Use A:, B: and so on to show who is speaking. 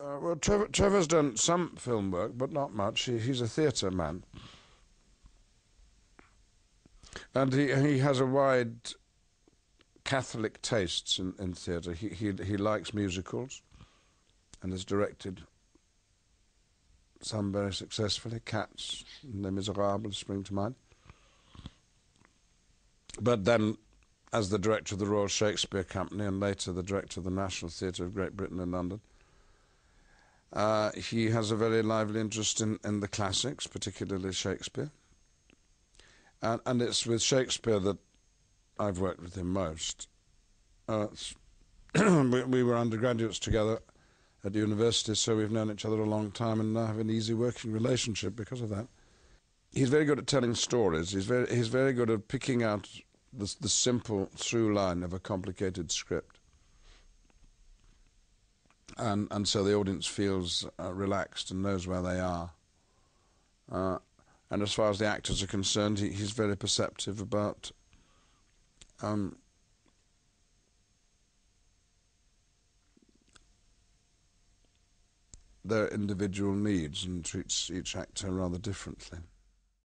A: Well, Trevor's done some film work, but not much. He's a theatre man. And he has a wide Catholic tastes in theatre. He likes musicals and has directed some very successfully. Cats and Les Miserables spring to mind. But then, as the director of the Royal Shakespeare Company and later the director of the National Theatre of Great Britain in London, he has a very lively interest in the classics, particularly Shakespeare. And it's with Shakespeare that I've worked with him most. We were undergraduates together at university, so we've known each other a long time and now have an easy working relationship because of that. He's very good at telling stories. He's very good at picking out the simple through line of a complicated script. And so the audience feels relaxed and knows where they are. And as far as the actors are concerned, he's very perceptive about their individual needs and treats each actor rather differently.